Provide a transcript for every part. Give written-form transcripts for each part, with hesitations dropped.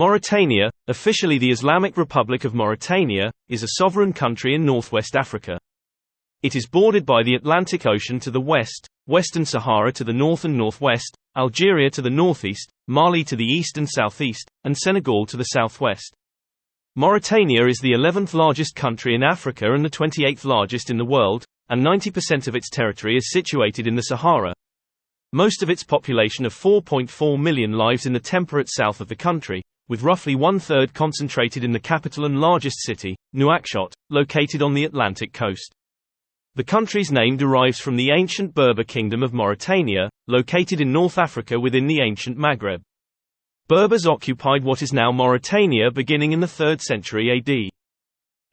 Mauritania, officially the Islamic Republic of Mauritania, is a sovereign country in northwest Africa. It is bordered by the Atlantic Ocean to the west, Western Sahara to the north and northwest, Algeria to the northeast, Mali to the east and southeast, and Senegal to the southwest. Mauritania is the 11th largest country in Africa and the 28th largest in the world, and 90% of its territory is situated in the Sahara. Most of its population of 4.4 million lives in the temperate south of the country, with roughly one-third concentrated in the capital and largest city, Nouakchott, located on the Atlantic coast. The country's name derives from the ancient Berber kingdom of Mauritania, located in North Africa within the ancient Maghreb. Berbers occupied what is now Mauritania beginning in the 3rd century AD.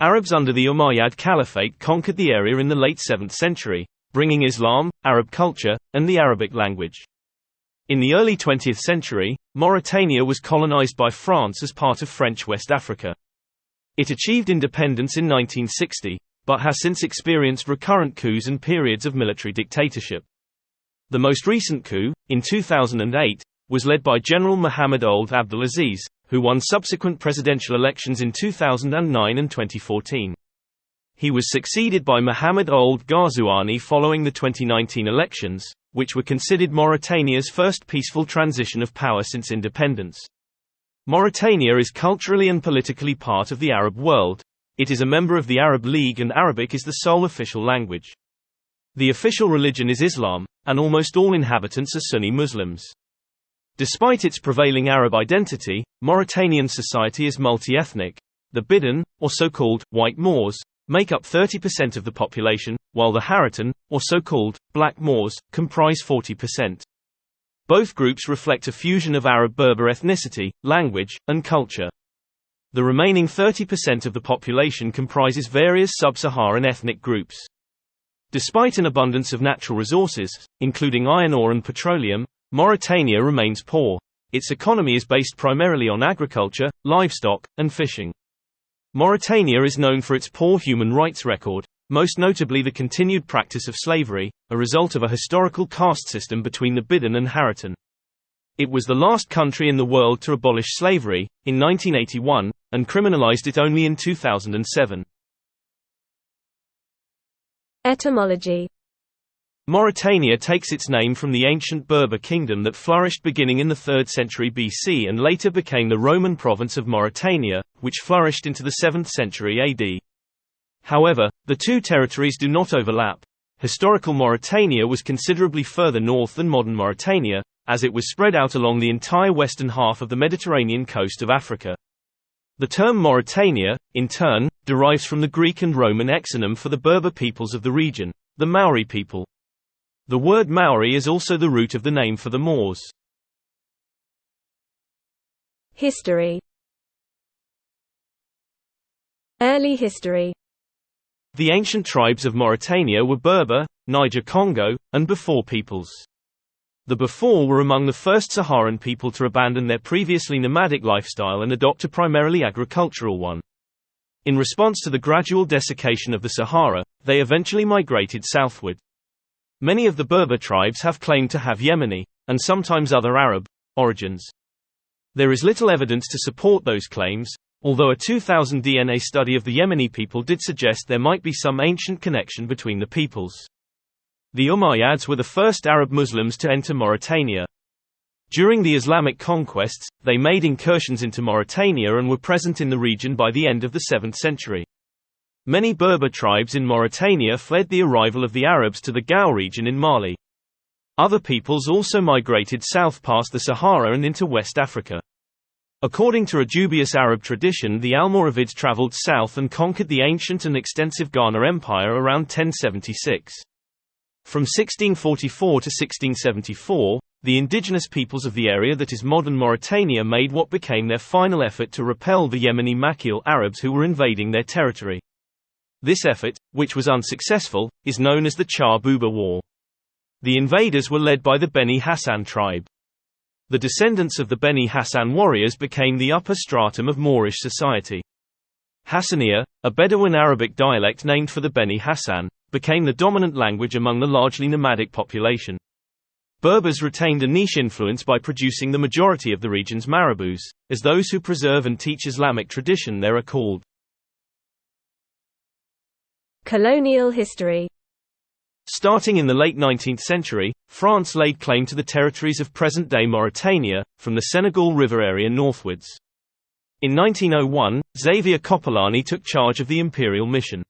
Arabs under the Umayyad Caliphate conquered the area in the late 7th century, bringing Islam, Arab culture, and the Arabic language. In the early 20th century, Mauritania was colonized by France as part of French West Africa. It achieved independence in 1960, but has since experienced recurrent coups and periods of military dictatorship. The most recent coup, in 2008, was led by General Mohamed Ould Abdelaziz, who won subsequent presidential elections in 2009 and 2014. He was succeeded by Mohamed Ould Ghazouani following the 2019 elections, which were considered Mauritania's first peaceful transition of power since independence. Mauritania is culturally and politically part of the Arab world. It is a member of the Arab League and Arabic is the sole official language. The official religion is Islam, and almost all inhabitants are Sunni Muslims. Despite its prevailing Arab identity, Mauritanian society is multi-ethnic. The Bidden, or so-called white Moors, make up 30% of the population, while the Haratin, or so-called black Moors, comprise 40%. Both groups reflect a fusion of Arab-Berber ethnicity, language, and culture. The remaining 30% of the population comprises various sub-Saharan ethnic groups. Despite an abundance of natural resources, including iron ore and petroleum, Mauritania remains poor. Its economy is based primarily on agriculture, livestock, and fishing. Mauritania is known for its poor human rights record, most notably the continued practice of slavery, a result of a historical caste system between the Bidden and Haratin. It was the last country in the world to abolish slavery, in 1981, and criminalized it only in 2007. Etymology. Mauritania takes its name from the ancient Berber kingdom that flourished beginning in the 3rd century BC and later became the Roman province of Mauritania, which flourished into the 7th century AD. However, the two territories do not overlap. Historical Mauritania was considerably further north than modern Mauritania, as it was spread out along the entire western half of the Mediterranean coast of Africa. The term Mauritania, in turn, derives from the Greek and Roman exonym for the Berber peoples of the region, the Maori people. The word Maori is also the root of the name for the Moors. History. Early history. The ancient tribes of Mauritania were Berber, Niger-Congo, and Befor peoples. The Befor were among the first Saharan people to abandon their previously nomadic lifestyle and adopt a primarily agricultural one. In response to the gradual desiccation of the Sahara, they eventually migrated southward. Many of the Berber tribes have claimed to have Yemeni, and sometimes other Arab, origins. There is little evidence to support those claims, although a 2000 DNA study of the Yemeni people did suggest there might be some ancient connection between the peoples. The Umayyads were the first Arab Muslims to enter Mauritania. During the Islamic conquests, they made incursions into Mauritania and were present in the region by the end of the 7th century. Many Berber tribes in Mauritania fled the arrival of the Arabs to the Gao region in Mali. Other peoples also migrated south past the Sahara and into West Africa. According to a dubious Arab tradition, the Almoravids traveled south and conquered the ancient and extensive Ghana Empire around 1076. From 1644 to 1674, the indigenous peoples of the area that is modern Mauritania made what became their final effort to repel the Yemeni Makil Arabs who were invading their territory. This effort, which was unsuccessful, is known as the Char Bouba War. The invaders were led by the Beni Hassan tribe. The descendants of the Beni Hassan warriors became the upper stratum of Moorish society. Hassaniya, a Bedouin Arabic dialect named for the Beni Hassan, became the dominant language among the largely nomadic population. Berbers retained a niche influence by producing the majority of the region's marabouts, as those who preserve and teach Islamic tradition there are called. Colonial history. Starting in the late 19th century, France laid claim to the territories of present-day Mauritania, from the Senegal River area northwards. In 1901, Xavier Copolani took charge of the imperial mission.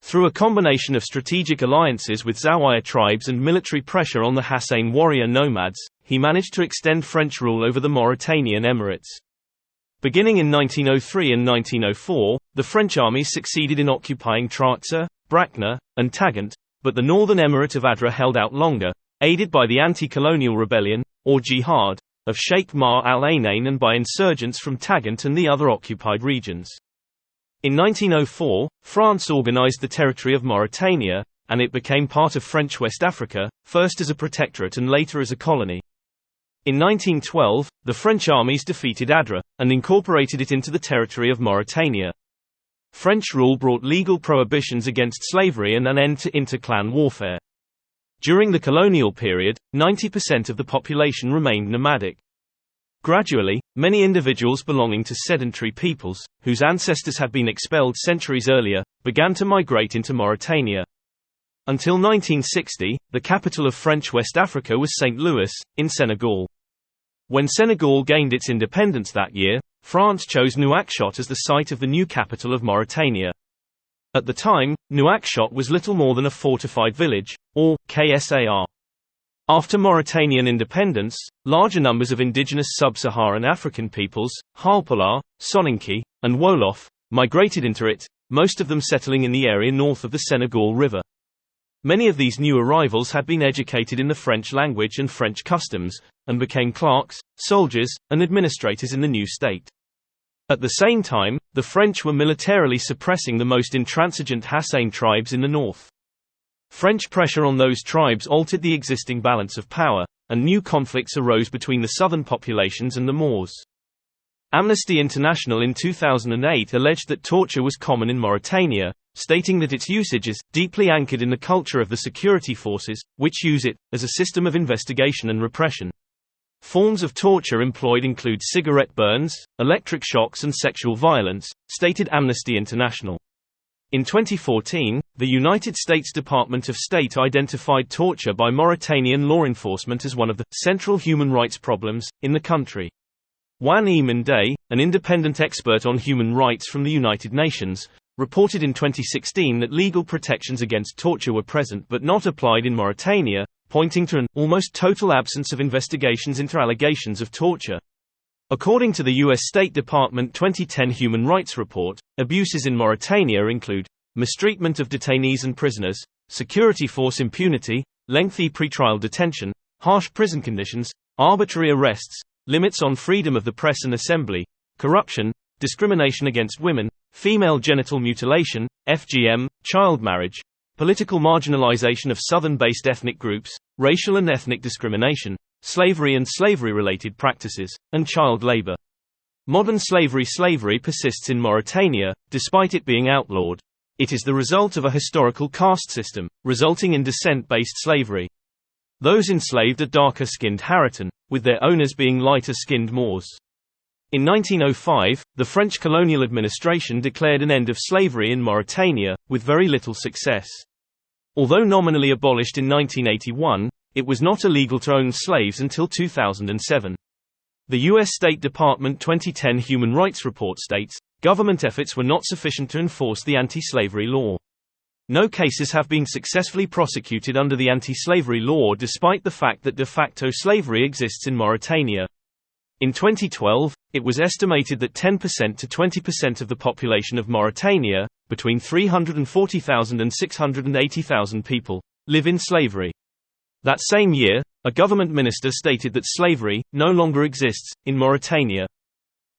Through a combination of strategic alliances with Zawiya tribes and military pressure on the Hassan warrior nomads, he managed to extend French rule over the Mauritanian Emirates. Beginning in 1903 and 1904, the French armies succeeded in occupying Trarza, Brakna, and Tagant, but the northern emirate of Adra held out longer, aided by the anti-colonial rebellion, or jihad, of Sheikh Mar al-Ainain and by insurgents from Tagant and the other occupied regions. In 1904, France organized the territory of Mauritania, and it became part of French West Africa, first as a protectorate and later as a colony. In 1912, the French armies defeated Adra, and incorporated it into the territory of Mauritania. French rule brought legal prohibitions against slavery and an end to inter-clan warfare. During the colonial period, 90% of the population remained nomadic. Gradually, many individuals belonging to sedentary peoples, whose ancestors had been expelled centuries earlier, began to migrate into Mauritania. Until 1960, the capital of French West Africa was St. Louis, in Senegal. When Senegal gained its independence that year, France chose Nouakchott as the site of the new capital of Mauritania. At the time, Nouakchott was little more than a fortified village, or KSAR. After Mauritanian independence, larger numbers of indigenous sub-Saharan African peoples, Haalpulaar, Soninke, and Wolof, migrated into it, most of them settling in the area north of the Senegal River. Many of these new arrivals had been educated in the French language and French customs, and became clerks, soldiers, and administrators in the new state. At the same time, the French were militarily suppressing the most intransigent Hassan tribes in the north. French pressure on those tribes altered the existing balance of power, and new conflicts arose between the southern populations and the Moors. Amnesty International in 2008 alleged that torture was common in Mauritania, stating that its usage is deeply anchored in the culture of the security forces, which use it as a system of investigation and repression. Forms of torture employed include cigarette burns, electric shocks, and sexual violence, stated Amnesty International. In 2014, the United States Department of State identified torture by Mauritanian law enforcement as one of the central human rights problems in the country. Juan E. Mendé, an independent expert on human rights from the United Nations, reported in 2016 that legal protections against torture were present but not applied in Mauritania, pointing to an almost total absence of investigations into allegations of torture. According to the U.S. State Department 2010 Human Rights Report, abuses in Mauritania include mistreatment of detainees and prisoners, security force impunity, lengthy pretrial detention, harsh prison conditions, arbitrary arrests, limits on freedom of the press and assembly, corruption, discrimination against women, female genital mutilation, FGM, child marriage, political marginalization of southern-based ethnic groups, racial and ethnic discrimination, slavery and slavery-related practices, and child labor. Modern slavery persists in Mauritania, despite it being outlawed. It is the result of a historical caste system, resulting in descent-based slavery. Those enslaved are darker-skinned Haritan, with their owners being lighter-skinned Moors. In 1905, the French colonial administration declared an end of slavery in Mauritania, with very little success. Although nominally abolished in 1981, it was not illegal to own slaves until 2007. The U.S. State Department 2010 Human Rights Report states, government efforts were not sufficient to enforce the anti-slavery law. No cases have been successfully prosecuted under the anti-slavery law despite the fact that de facto slavery exists in Mauritania. In 2012, it was estimated that 10% to 20% of the population of Mauritania, between 340,000 and 680,000 people, live in slavery. That same year, a government minister stated that slavery no longer exists in Mauritania.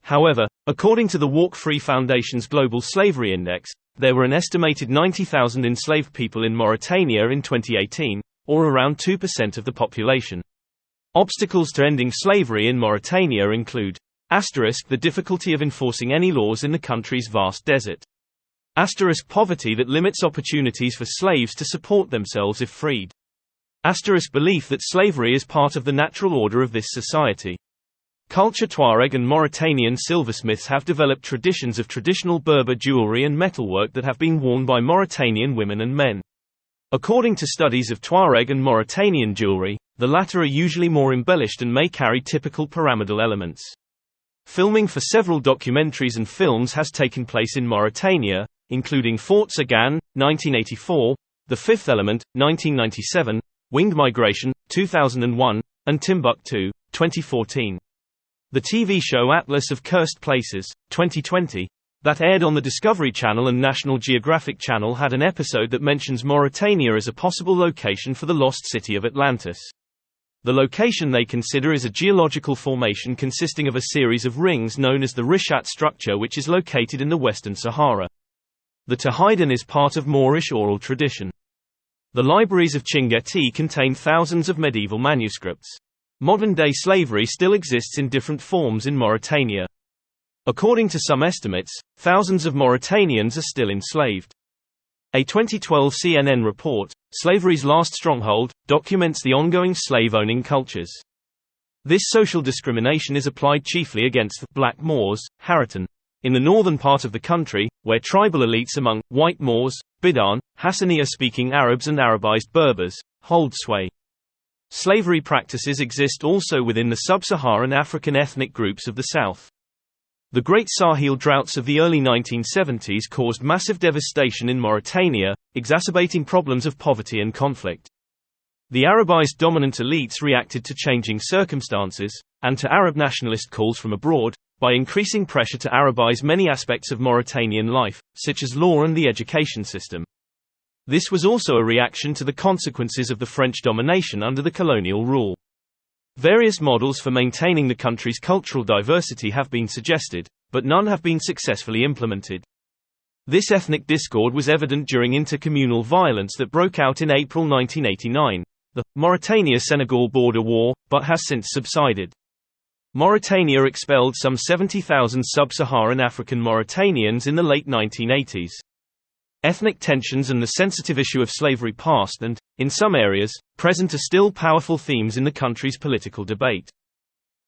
However, according to the Walk Free Foundation's Global Slavery Index, there were an estimated 90,000 enslaved people in Mauritania in 2018, or around 2% of the population. Obstacles to ending slavery in Mauritania include the difficulty of enforcing any laws in the country's vast desert. Poverty that limits opportunities for slaves to support themselves if freed. Belief that slavery is part of the natural order of this society. Culture. Tuareg and Mauritanian silversmiths have developed traditions of traditional Berber jewelry and metalwork that have been worn by Mauritanian women and men. According to studies of Tuareg and Mauritanian jewelry, the latter are usually more embellished and may carry typical pyramidal elements. Filming for several documentaries and films has taken place in Mauritania, including Fort Sagan, 1984, The Fifth Element, 1997, Winged Migration, 2001, and Timbuktu, 2014. The TV show Atlas of Cursed Places, 2020, that aired on the Discovery Channel and National Geographic Channel had an episode that mentions Mauritania as a possible location for the lost city of Atlantis. The location they consider is a geological formation consisting of a series of rings known as the Richat structure, which is located in the Western Sahara. The Tahaidan is part of Moorish oral tradition. The libraries of Chinguetti contain thousands of medieval manuscripts. Modern-day slavery still exists in different forms in Mauritania. According to some estimates, thousands of Mauritanians are still enslaved. A 2012 CNN report, Slavery's Last Stronghold, documents the ongoing slave-owning cultures. This social discrimination is applied chiefly against the black Moors, Haratin, in the northern part of the country, where tribal elites among white Moors, Bidan, Hassaniya-speaking Arabs and Arabized Berbers hold sway. Slavery practices exist also within the sub-Saharan African ethnic groups of the south. The Great Sahel droughts of the early 1970s caused massive devastation in Mauritania, exacerbating problems of poverty and conflict. The Arabized dominant elites reacted to changing circumstances, and to Arab nationalist calls from abroad, by increasing pressure to Arabize many aspects of Mauritanian life, such as law and the education system. This was also a reaction to the consequences of the French domination under the colonial rule. Various models for maintaining the country's cultural diversity have been suggested, but none have been successfully implemented. This ethnic discord was evident during intercommunal violence that broke out in April 1989, the Mauritania-Senegal border war, but has since subsided. Mauritania expelled some 70,000 sub-Saharan African Mauritanians in the late 1980s. Ethnic tensions and the sensitive issue of slavery past and, in some areas, present are still powerful themes in the country's political debate.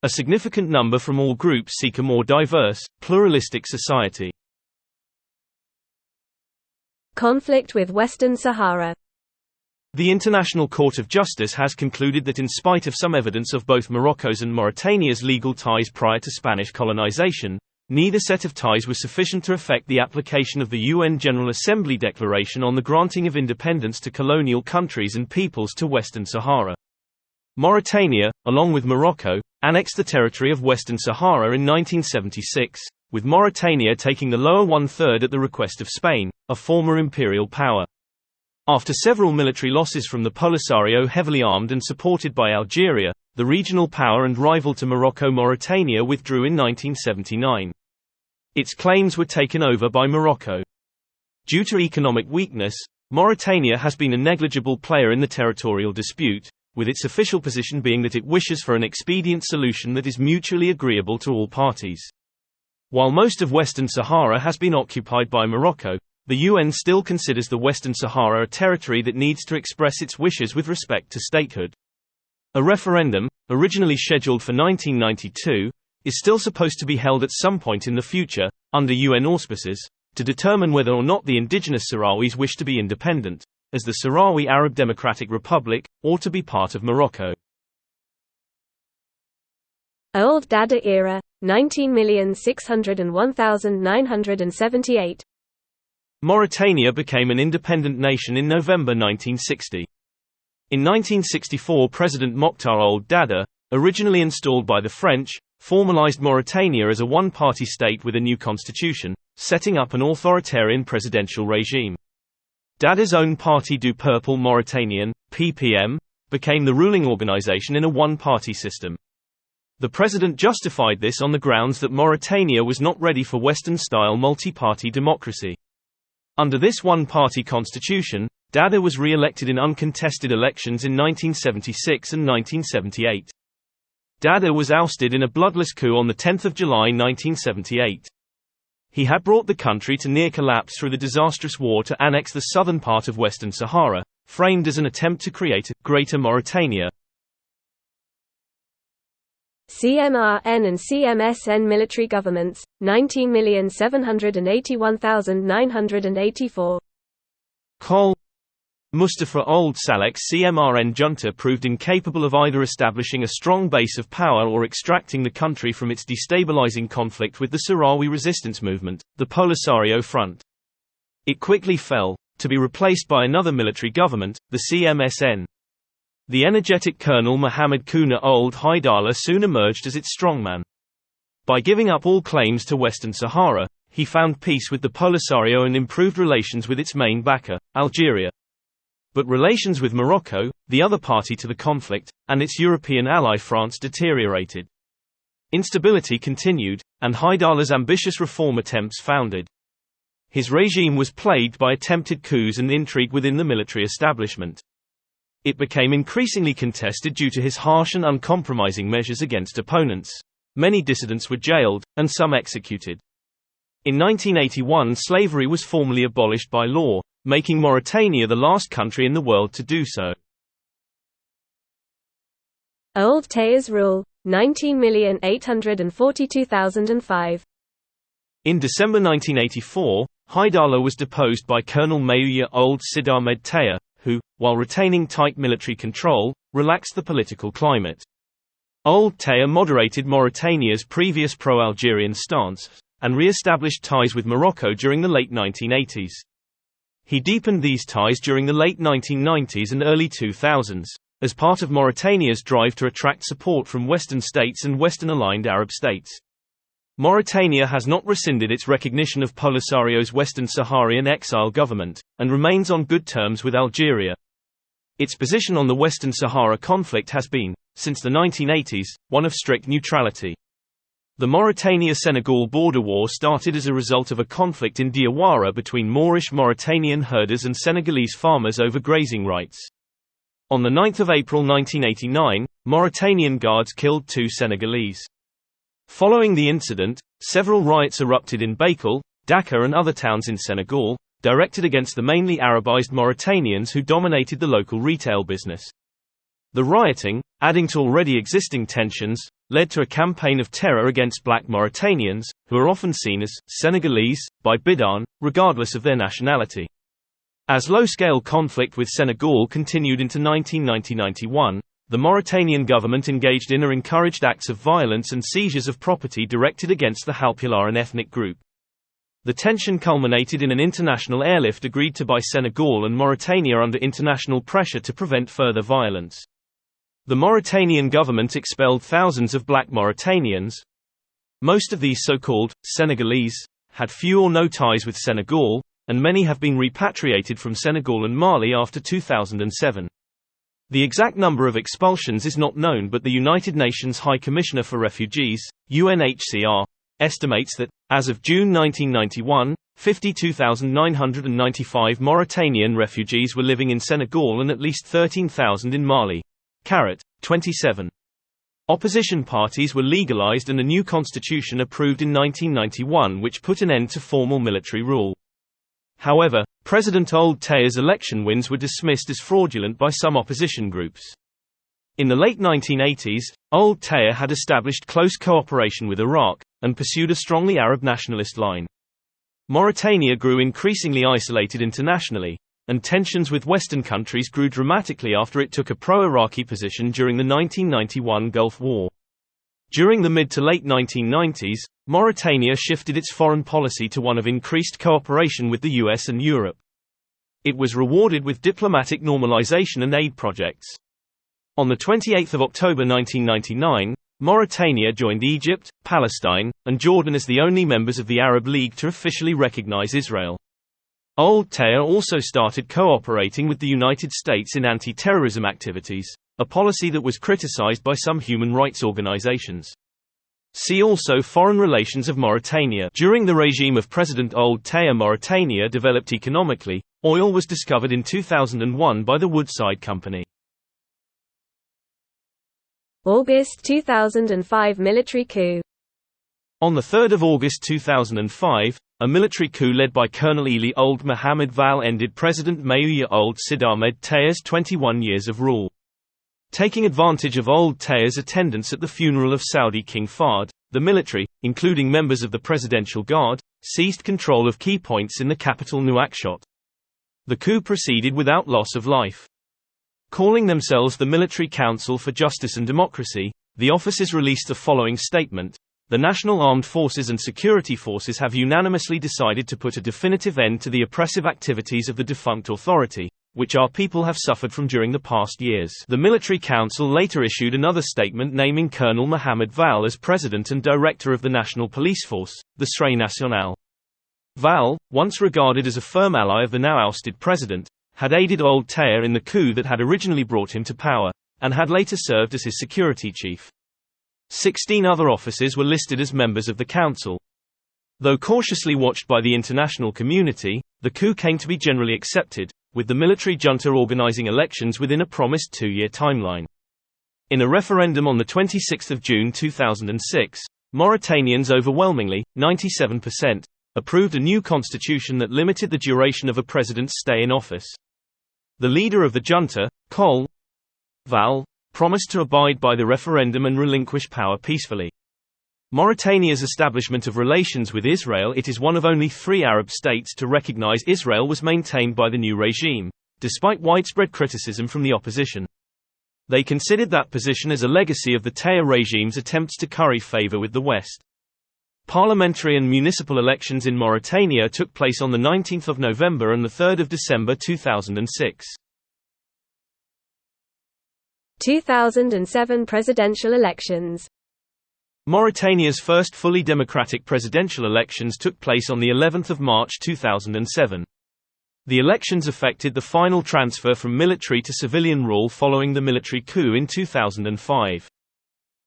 A significant number from all groups seek a more diverse, pluralistic society. Conflict with Western Sahara. The International Court of Justice has concluded that in spite of some evidence of both Morocco's and Mauritania's legal ties prior to Spanish colonization, neither set of ties was sufficient to affect the application of the UN General Assembly Declaration on the granting of independence to colonial countries and peoples to Western Sahara. Mauritania, along with Morocco, annexed the territory of Western Sahara in 1976, with Mauritania taking the lower one-third at the request of Spain, a former imperial power. After several military losses from the Polisario, heavily armed and supported by Algeria, the regional power and rival to Morocco, Mauritania withdrew in 1979. Its claims were taken over by Morocco. Due to economic weakness, Mauritania has been a negligible player in the territorial dispute, with its official position being that it wishes for an expedient solution that is mutually agreeable to all parties. While most of Western Sahara has been occupied by Morocco, the UN still considers the Western Sahara a territory that needs to express its wishes with respect to statehood. A referendum, originally scheduled for 1992, is still supposed to be held at some point in the future, under UN auspices, to determine whether or not the indigenous Sahrawis wish to be independent, as the Sahrawi Arab Democratic Republic, or to be part of Morocco. Old Dada era, 19,601,978. Mauritania became an independent nation in November 1960. In 1964, President Mokhtar Ould Dada, originally installed by the French, formalized Mauritania as a one-party state with a new constitution, setting up an authoritarian presidential regime. Dada's own party Du Peuple Mauritanien, PPM, became the ruling organization in a one-party system. The president justified this on the grounds that Mauritania was not ready for Western-style multi-party democracy. Under this one-party constitution, Dada was re-elected in uncontested elections in 1976 and 1978. Dada was ousted in a bloodless coup on 10 July 1978. He had brought the country to near collapse through the disastrous war to annex the southern part of Western Sahara, framed as an attempt to create a Greater Mauritania. CMRN and CMSN military governments, 19,781,984. Col. Mustafa Ould Saleh's CMRN junta proved incapable of either establishing a strong base of power or extracting the country from its destabilizing conflict with the Sahrawi resistance movement, the Polisario Front. It quickly fell, to be replaced by another military government, the CMSN. The energetic Colonel Mohammed Kuna Ould Haidala soon emerged as its strongman. By giving up all claims to Western Sahara, he found peace with the Polisario and improved relations with its main backer, Algeria. But relations with Morocco, the other party to the conflict, and its European ally France deteriorated. Instability continued, and Haidala's ambitious reform attempts foundered. His regime was plagued by attempted coups and intrigue within the military establishment. It became increasingly contested due to his harsh and uncompromising measures against opponents. Many dissidents were jailed, and some executed. In 1981, slavery was formally abolished by law, making Mauritania the last country in the world to do so. Ould Taya's rule, 19,842,005. In December 1984, Haidala was deposed by Colonel Maouya Ould Sid Ahmed Taya, who, while retaining tight military control, relaxed the political climate. Ould Taya moderated Mauritania's previous pro-Algerian stance, and re-established ties with Morocco during the late 1980s. He deepened these ties during the late 1990s and early 2000s, as part of Mauritania's drive to attract support from Western states and Western-aligned Arab states. Mauritania has not rescinded its recognition of Polisario's Western Saharian exile government, and remains on good terms with Algeria. Its position on the Western Sahara conflict has been, since the 1980s, one of strict neutrality. The Mauritania-Senegal border war started as a result of a conflict in Diawara between Moorish Mauritanian herders and Senegalese farmers over grazing rights. On 9 April 1989, Mauritanian guards killed 2 Senegalese. Following the incident, several riots erupted in Bakel, Dakar and other towns in Senegal, directed against the mainly Arabized Mauritanians who dominated the local retail business. The rioting, adding to already existing tensions, led to a campaign of terror against black Mauritanians, who are often seen as Senegalese by Bidan, regardless of their nationality. As low-scale conflict with Senegal continued into 1990–91, the Mauritanian government engaged in or encouraged acts of violence and seizures of property directed against the Halpularan ethnic group. The tension culminated in an international airlift agreed to by Senegal and Mauritania under international pressure to prevent further violence. The Mauritanian government expelled thousands of black Mauritanians. Most of these so-called Senegalese had few or no ties with Senegal, and many have been repatriated from Senegal and Mali after 2007. The exact number of expulsions is not known, but the United Nations High Commissioner for Refugees, UNHCR, estimates that, as of June 1991, 52,995 Mauritanian refugees were living in Senegal and at least 13,000 in Mali. 27. Opposition parties were legalized and a new constitution approved in 1991 which put an end to formal military rule. However, President Ould Taya's election wins were dismissed as fraudulent by some opposition groups. In the late 1980s, Ould Taya had established close cooperation with Iraq, and pursued a strongly Arab nationalist line. Mauritania grew increasingly isolated internationally, and tensions with Western countries grew dramatically after it took a pro-Iraqi position during the 1991 Gulf War. During the mid to late 1990s, Mauritania shifted its foreign policy to one of increased cooperation with the US and Europe. It was rewarded with diplomatic normalization and aid projects. On 28 October 1999, Mauritania joined Egypt, Palestine, and Jordan as the only members of the Arab League to officially recognize Israel. Ould Taya also started cooperating with the United States in anti-terrorism activities, a policy that was criticized by some human rights organizations. See also Foreign relations of Mauritania. During the regime of President Ould Taya, Mauritania developed economically. Oil was discovered in 2001 by the Woodside Company. August 2005 military coup. On 3 August 2005, a military coup led by Colonel Eli Old Mohammed Val ended President Maouya Old Sid Ahmed Tayyah's 21 years of rule. Taking advantage of Old Tayyah's attendance at the funeral of Saudi King Fahd, the military, including members of the Presidential Guard, seized control of key points in the capital Nouakchott. The coup proceeded without loss of life. Calling themselves the Military Council for Justice and Democracy, the officers released the following statement: "The National Armed Forces and Security Forces have unanimously decided to put a definitive end to the oppressive activities of the defunct authority, which our people have suffered from during the past years." The Military Council later issued another statement naming Colonel Mohammed Val as President and Director of the National Police Force, the Srey National. Val, once regarded as a firm ally of the now ousted president, had aided Old Tayyah in the coup that had originally brought him to power, and had later served as his security chief. 16 other officers were listed as members of the council. Though cautiously watched by the international community, the coup came to be generally accepted, with the military junta organizing elections within a promised 2-year timeline. In a referendum on 26 June 2006, Mauritanians overwhelmingly, 97%, approved a new constitution that limited the duration of a president's stay in office. The leader of the junta, Col. Val, promised to abide by the referendum and relinquish power peacefully. Mauritania's establishment of relations with Israel. It is one of only 3 Arab states to recognize Israel was maintained by the new regime, despite widespread criticism from the opposition. They considered that position as a legacy of the Tayyah regime's attempts to curry favor with the West. Parliamentary and municipal elections in Mauritania took place on 19 November and 3 December 2006. 2007 presidential elections. Mauritania's first fully democratic presidential elections took place on 11 March 2007. The elections affected the final transfer from military to civilian rule following the military coup in 2005.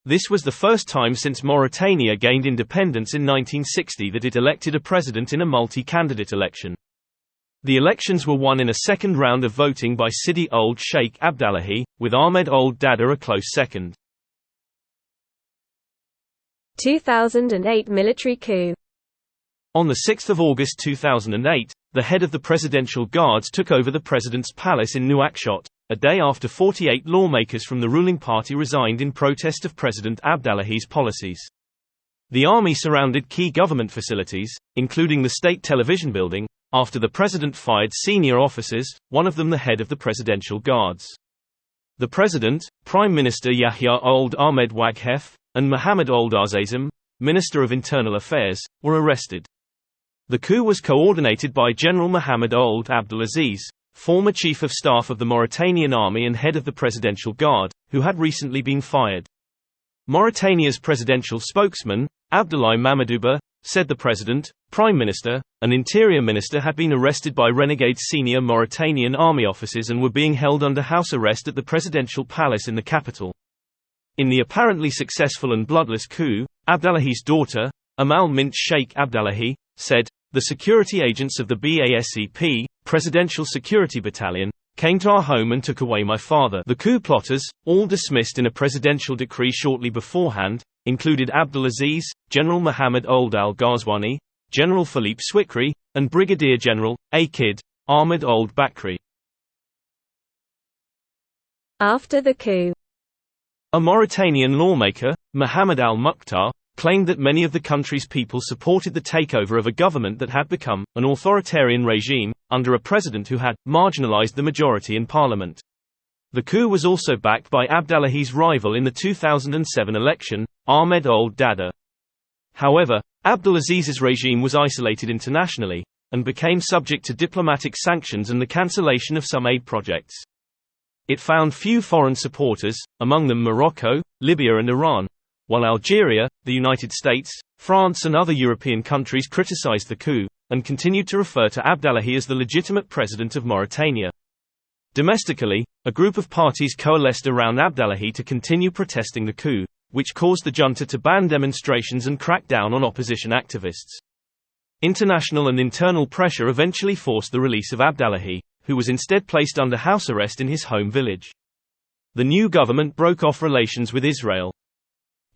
This was the first time since Mauritania gained independence in 1960 that it elected a president in a multi-candidate election. The elections were won in a second round of voting by Sidi Ould Sheikh Abdallahi, with Ahmed Ould Dada a close second. 2008 military coup. On 6 August 2008, the head of the Presidential Guards took over the president's palace in Nouakchott, a day after 48 lawmakers from the ruling party resigned in protest of President Abdallahi's policies. The army surrounded key government facilities, including the state television building, after the president fired senior officers, one of them the head of the Presidential Guards. The president, Prime Minister Yahya Ould Ahmed Waghef, and Mohammed Ould Azzazim, Minister of Internal Affairs, were arrested. The coup was coordinated by General Mohammed Ould Abdelaziz, former Chief of Staff of the Mauritanian Army and head of the Presidential Guard, who had recently been fired. Mauritania's presidential spokesman, Abdoulaye Mamadouba, said the president, prime minister, and interior minister had been arrested by renegade senior Mauritanian army officers and were being held under house arrest at the presidential palace in the capital. In the apparently successful and bloodless coup, Abdallahi's daughter, Amal Mint Sheikh Abdallahi, said, "The security agents of the BASEP, Presidential Security Battalion, came to our home and took away my father." The coup plotters, all dismissed in a presidential decree shortly beforehand, included Abdelaziz, General Mohammed Ould Al-Ghazwani, General Philippe Swikri, and Brigadier General, Akid, Ahmed Ould Bakri. After the coup, a Mauritanian lawmaker, Mohammed Al-Mukhtar, claimed that many of the country's people supported the takeover of a government that had become an authoritarian regime, under a president who had marginalized the majority in parliament. The coup was also backed by Abdallahi's rival in the 2007 election, Ahmed Ould Dada. However, Abdelaziz's regime was isolated internationally, and became subject to diplomatic sanctions and the cancellation of some aid projects. It found few foreign supporters, among them Morocco, Libya and Iran, while Algeria, the United States, France and other European countries criticized the coup, and continued to refer to Abdallahi as the legitimate president of Mauritania. Domestically, a group of parties coalesced around Abdallahi to continue protesting the coup, which caused the junta to ban demonstrations and crack down on opposition activists. International and internal pressure eventually forced the release of Abdallahi, who was instead placed under house arrest in his home village. The new government broke off relations with Israel.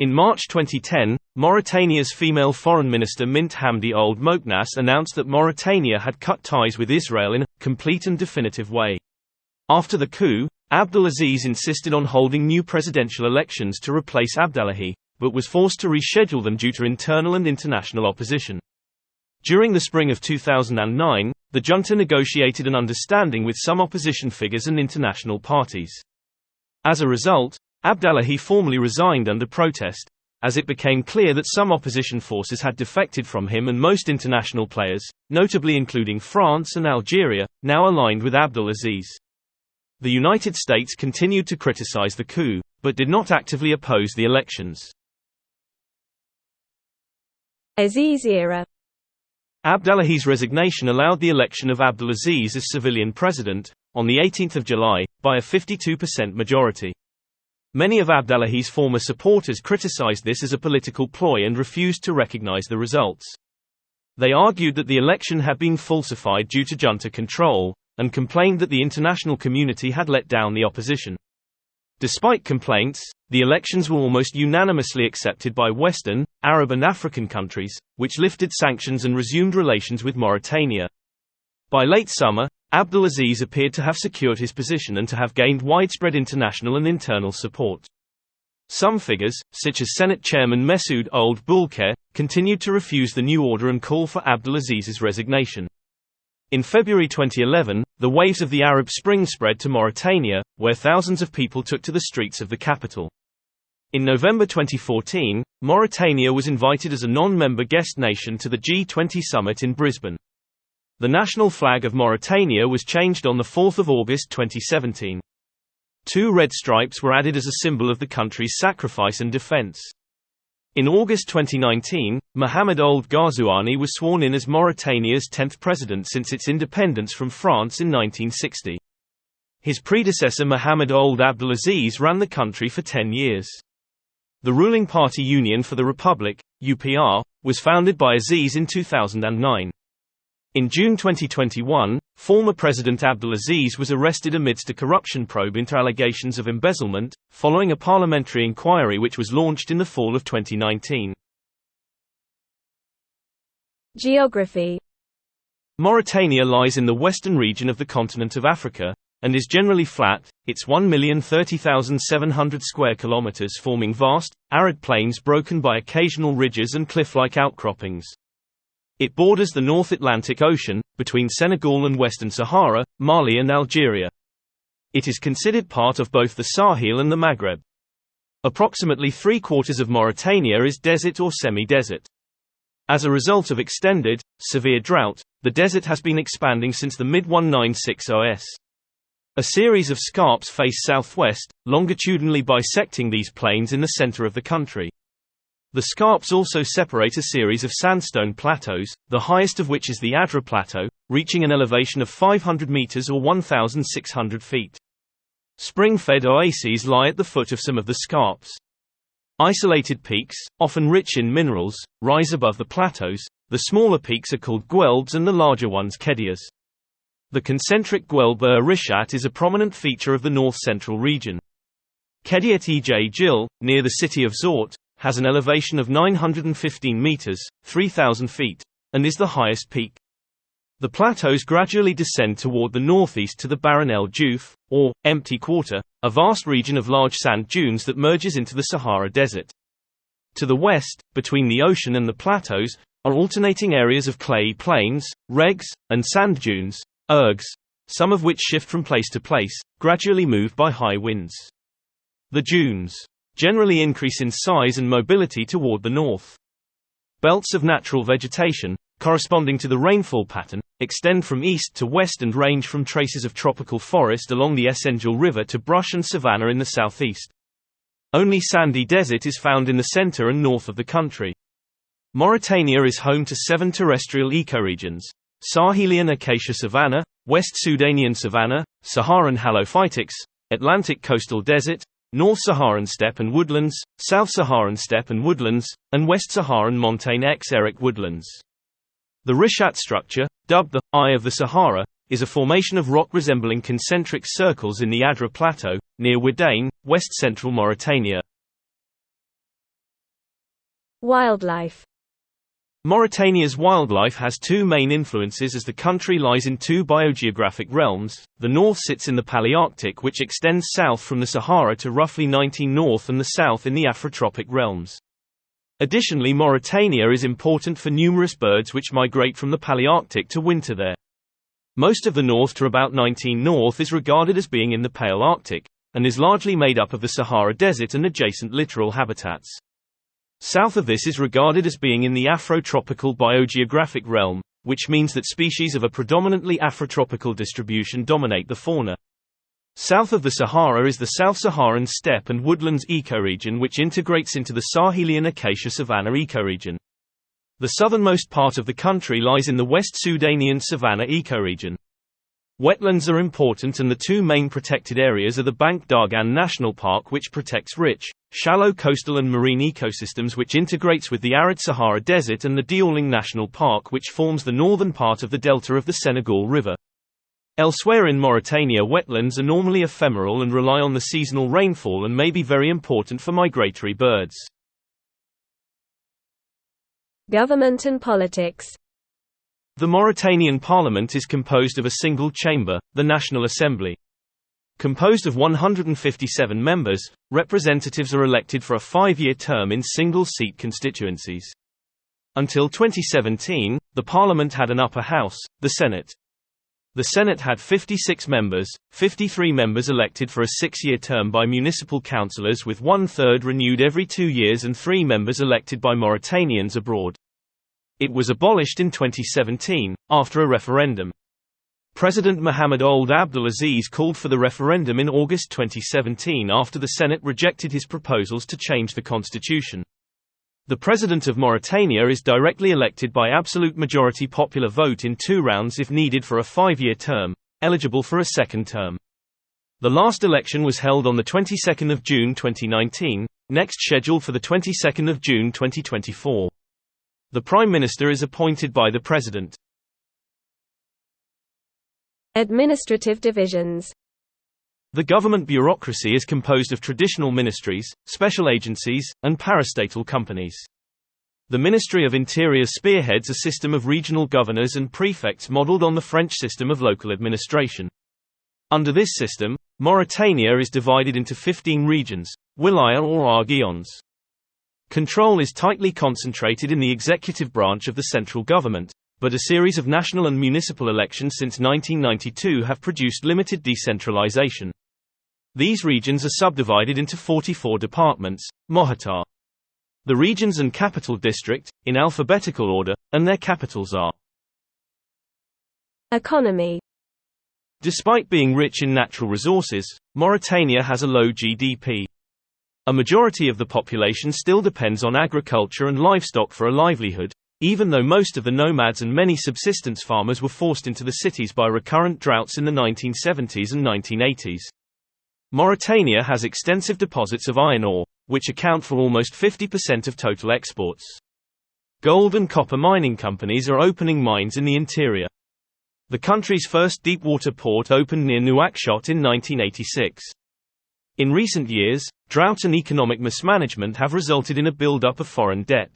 In March 2010, Mauritania's female foreign minister Mint Hamdi Ould Moknas announced that Mauritania had cut ties with Israel in a complete and definitive way. After the coup, Abdelaziz insisted on holding new presidential elections to replace Abdellahi, but was forced to reschedule them due to internal and international opposition. During the spring of 2009, the junta negotiated an understanding with some opposition figures and international parties. As a result, Abdellahi formally resigned under protest, as it became clear that some opposition forces had defected from him, and most international players, notably including France and Algeria, now aligned with Abdelaziz. The United States continued to criticize the coup, but did not actively oppose the elections. Aziz era. Abdellahi's resignation allowed the election of Abdelaziz as civilian president, on 18 July, by a 52% majority. Many of Abdellahi's former supporters criticized this as a political ploy and refused to recognize the results. They argued that the election had been falsified due to junta control, and complained that the international community had let down the opposition. Despite complaints, the elections were almost unanimously accepted by Western, Arab and African countries, which lifted sanctions and resumed relations with Mauritania. By late summer, Abdelaziz appeared to have secured his position and to have gained widespread international and internal support. Some figures, such as Senate Chairman Messoud Ould Boulker, continued to refuse the new order and call for Abdelaziz's resignation. In February 2011, the waves of the Arab Spring spread to Mauritania, where thousands of people took to the streets of the capital. In November 2014, Mauritania was invited as a non-member guest nation to the G20 summit in Brisbane. The national flag of Mauritania was changed on 4 August 2017. 2 red stripes were added as a symbol of the country's sacrifice and defense. In August 2019, Mohamed Ould Ghazouani was sworn in as Mauritania's 10th president since its independence from France in 1960. His predecessor Mohamed Ould Abdelaziz ran the country for 10 years. The ruling party Union for the Republic, UPR, was founded by Aziz in 2009. In June 2021, former President Abdelaziz was arrested amidst a corruption probe into allegations of embezzlement, following a parliamentary inquiry which was launched in the fall of 2019. Geography. Mauritania lies in the western region of the continent of Africa, and is generally flat, its 1,030,700 square kilometers forming vast, arid plains broken by occasional ridges and cliff-like outcroppings. It borders the North Atlantic Ocean, between Senegal and Western Sahara, Mali and Algeria. It is considered part of both the Sahel and the Maghreb. Approximately 3/4 of Mauritania is desert or semi-desert. As a result of extended, severe drought, the desert has been expanding since the mid-1960s. A series of scarps face southwest, longitudinally bisecting these plains in the center of the country. The scarps also separate a series of sandstone plateaus, the highest of which is the Adra Plateau, reaching an elevation of 500 meters or 1,600 feet. Spring-fed oases lie at the foot of some of the scarps. Isolated peaks, often rich in minerals, rise above the plateaus. The smaller peaks are called guelbes and the larger ones khedias. The concentric guelbe Rishat is a prominent feature of the north-central region. Khediat Ej near the city of Zort, has an elevation of 915 meters, 3,000 feet, and is the highest peak. The plateaus gradually descend toward the northeast to the barren El Diouf, or empty quarter, a vast region of large sand dunes that merges into the Sahara Desert. To the west, between the ocean and the plateaus, are alternating areas of clayey plains, regs, and sand dunes, ergs, some of which shift from place to place, gradually moved by high winds. The dunes generally increase in size and mobility toward the north. Belts of natural vegetation, corresponding to the rainfall pattern, extend from east to west and range from traces of tropical forest along the Essengel River to brush and savanna in the southeast. Only sandy desert is found in the center and north of the country. Mauritania is home to 7 terrestrial ecoregions: Sahelian acacia savanna, West Sudanian savanna, Saharan halophytics, Atlantic coastal desert, North Saharan steppe and woodlands, South Saharan steppe and woodlands, and West Saharan montane X-eric woodlands. The Rishat structure, dubbed the Eye of the Sahara, is a formation of rock resembling concentric circles in the Adra Plateau, near Ouaddaine, west-central Mauritania. Wildlife. Mauritania's wildlife has two main influences as the country lies in two biogeographic realms. The north sits in the Palearctic, which extends south from the Sahara to roughly 19 north, and the south in the Afrotropic realms. Additionally, Mauritania is important for numerous birds which migrate from the Palearctic to winter there. Most of the north to about 19 north is regarded as being in the Palearctic, and is largely made up of the Sahara Desert and adjacent littoral habitats. South of this is regarded as being in the Afrotropical biogeographic realm, which means that species of a predominantly Afrotropical distribution dominate the fauna. South of the Sahara is the South Saharan steppe and woodlands ecoregion, which integrates into the Sahelian acacia savanna ecoregion. The southernmost part of the country lies in the West Sudanian savanna ecoregion. Wetlands are important, and the two main protected areas are the Bank Dargan National Park, which protects rich, shallow coastal and marine ecosystems which integrates with the arid Sahara Desert, and the Diaoling National Park, which forms the northern part of the delta of the Senegal River. Elsewhere in Mauritania, wetlands are normally ephemeral and rely on the seasonal rainfall and may be very important for migratory birds. Government and politics. The Mauritanian parliament is composed of a single chamber, the National Assembly. Composed of 157 members, representatives are elected for a 5-year term in single-seat constituencies. Until 2017, the parliament had an upper house, the Senate. The Senate had 56 members, 53 members elected for a 6-year term by municipal councillors, with 1/3 renewed every 2 years, and 3 members elected by Mauritanians abroad. It was abolished in 2017, after a referendum. President Mohamed Ould Abdelaziz called for the referendum in August 2017 after the Senate rejected his proposals to change the constitution. The President of Mauritania is directly elected by absolute majority popular vote in 2 rounds if needed for a 5-year term, eligible for a second term. The last election was held on the 22nd of June 2019, next scheduled for the 22nd of June 2024. The Prime Minister is appointed by the President. Administrative divisions. The government bureaucracy is composed of traditional ministries, special agencies, and parastatal companies. The Ministry of Interior spearheads a system of regional governors and prefects modeled on the French system of local administration. Under this system, Mauritania is divided into 15 regions, wilaya or argions. Control is tightly concentrated in the executive branch of the central government, but a series of national and municipal elections since 1992 have produced limited decentralization. These regions are subdivided into 44 departments, mohatar. The regions and capital district, in alphabetical order, and their capitals are. Economy. Despite being rich in natural resources, Mauritania has a low GDP. A majority of the population still depends on agriculture and livestock for a livelihood, even though most of the nomads and many subsistence farmers were forced into the cities by recurrent droughts in the 1970s and 1980s. Mauritania has extensive deposits of iron ore, which account for almost 50% of total exports. Gold and copper mining companies are opening mines in the interior. The country's first deepwater port opened near Nouakchott in 1986. In recent years, drought and economic mismanagement have resulted in a build-up of foreign debt.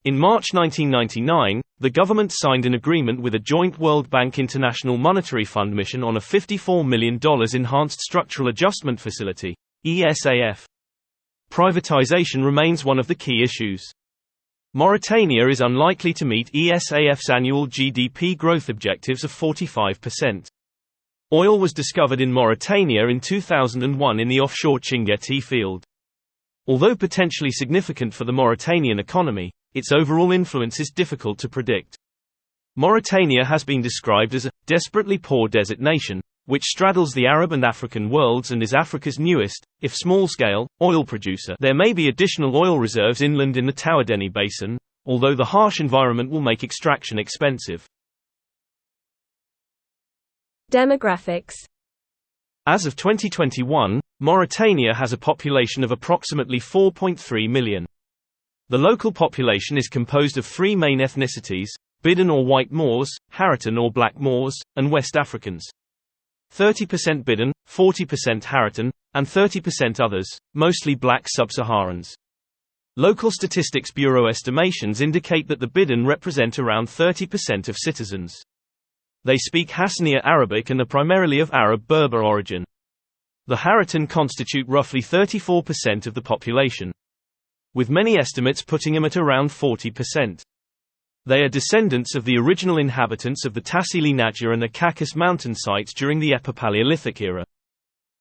In March 1999, the government signed an agreement with a joint World Bank International Monetary Fund mission on a $54 million Enhanced Structural Adjustment Facility, ESAF. Privatization remains one of the key issues. Mauritania is unlikely to meet ESAF's annual GDP growth objectives of 45%. Oil was discovered in Mauritania in 2001 in the offshore Chinguetti field. Although potentially significant for the Mauritanian economy, its overall influence is difficult to predict. Mauritania has been described as a desperately poor desert nation, which straddles the Arab and African worlds and is Africa's newest, if small-scale, oil producer. There may be additional oil reserves inland in the Tawadeni Basin, although the harsh environment will make extraction expensive. Demographics. As of 2021, Mauritania has a population of approximately 4.3 million. The local population is composed of 3 main ethnicities: Bidden or White Moors, Haritan or Black Moors, and West Africans. 30% Bidden, 40% Haritan, and 30% others, mostly black sub-Saharans. Local Statistics Bureau estimations indicate that the Bidden represent around 30% of citizens. They speak Hassaniya Arabic and are primarily of Arab Berber origin. The Haritan constitute roughly 34% of the population, with many estimates putting them at around 40%. They are descendants of the original inhabitants of the Tassili Nadja and the Caucasus mountain sites during the Epipaleolithic era.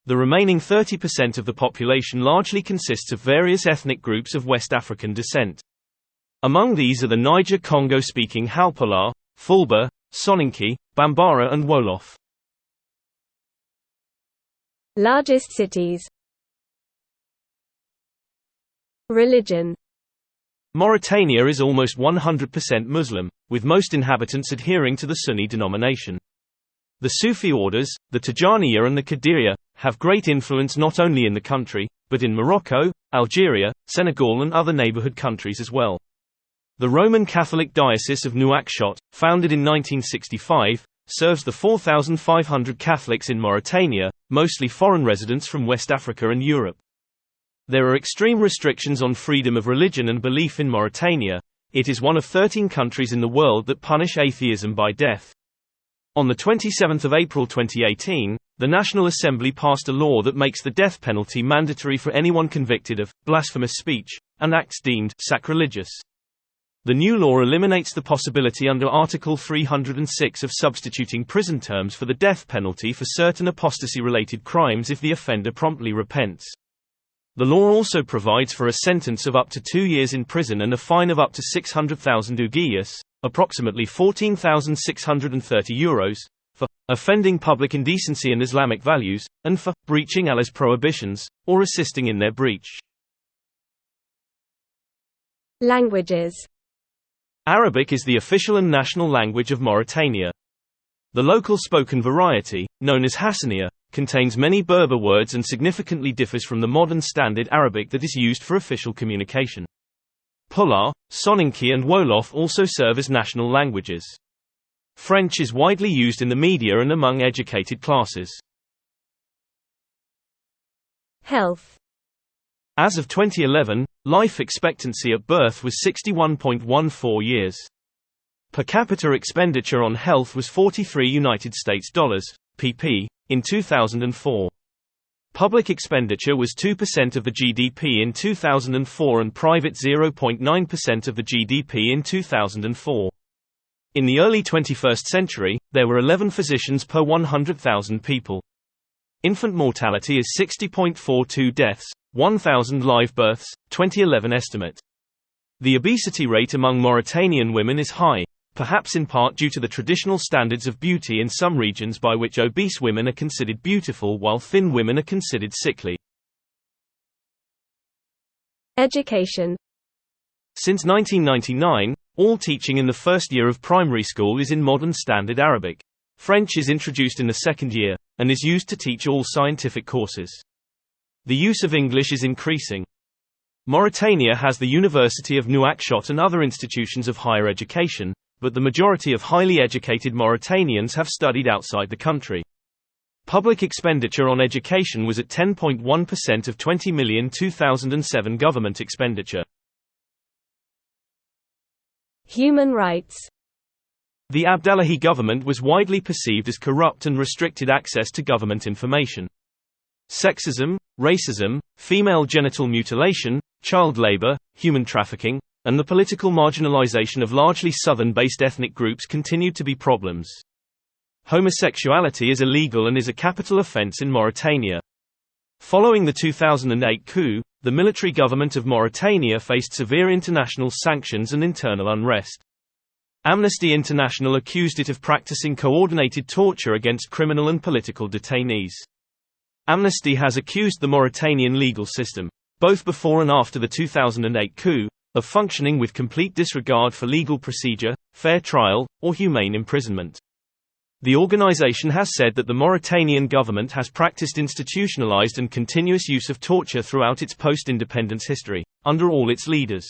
The remaining 30% of the population largely consists of various ethnic groups of West African descent. Among these are the Niger-Congo-speaking Halpala, Fulba, Soninke, Bambara and Wolof. Largest cities. Religion. Mauritania is almost 100% Muslim, with most inhabitants adhering to the Sunni denomination. The Sufi orders, the Tijaniya and the Qadiriya, have great influence not only in the country, but in Morocco, Algeria, Senegal and other neighborhood countries as well. The Roman Catholic Diocese of Nouakchott, founded in 1965, serves the 4,500 Catholics in Mauritania, mostly foreign residents from West Africa and Europe. There are extreme restrictions on freedom of religion and belief in Mauritania. It is one of 13 countries in the world that punish atheism by death. On 27 April 2018, the National Assembly passed a law that makes the death penalty mandatory for anyone convicted of blasphemous speech and acts deemed sacrilegious. The new law eliminates the possibility under Article 306 of substituting prison terms for the death penalty for certain apostasy-related crimes if the offender promptly repents. The law also provides for a sentence of up to 2 years in prison and a fine of up to 600,000 ouguiyas, approximately €14,630, for offending public indecency and Islamic values, and for breaching Allah's prohibitions, or assisting in their breach. Languages. Arabic is the official and national language of Mauritania. The local spoken variety, known as Hassaniya, contains many Berber words and significantly differs from the modern Standard Arabic that is used for official communication. Pulaar, Soninke and Wolof also serve as national languages. French is widely used in the media and among educated classes. Health. As of 2011, life expectancy at birth was 61.14 years. Per capita expenditure on health was $43 pp. In 2004. Public expenditure was 2% of the GDP in 2004 and private 0.9% of the GDP in 2004. In the early 21st century, there were 11 physicians per 100,000 people. Infant mortality is 60.42 deaths, 1,000 live births, 2011 estimate. The obesity rate among Mauritanian women is high, perhaps in part due to the traditional standards of beauty in some regions by which obese women are considered beautiful while thin women are considered sickly. Education. Since 1999, all teaching in the first year of primary school is in modern Standard Arabic. French is introduced in the second year, and is used to teach all scientific courses. The use of English is increasing. Mauritania has the University of Nouakchott and other institutions of higher education, but the majority of highly educated Mauritanians have studied outside the country. Public expenditure on education was at 10.1% of 20 million 2007 government expenditure. Human rights. The Abdallahi government was widely perceived as corrupt and restricted access to government information. Sexism, racism, female genital mutilation, child labor, human trafficking, and the political marginalization of largely southern-based ethnic groups continued to be problems. Homosexuality is illegal and is a capital offense in Mauritania. Following the 2008 coup, the military government of Mauritania faced severe international sanctions and internal unrest. Amnesty International accused it of practicing coordinated torture against criminal and political detainees. Amnesty has accused the Mauritanian legal system, both before and after the 2008 coup, of functioning with complete disregard for legal procedure, fair trial, or humane imprisonment. The organization has said that the Mauritanian government has practiced institutionalized and continuous use of torture throughout its post-independence history, under all its leaders.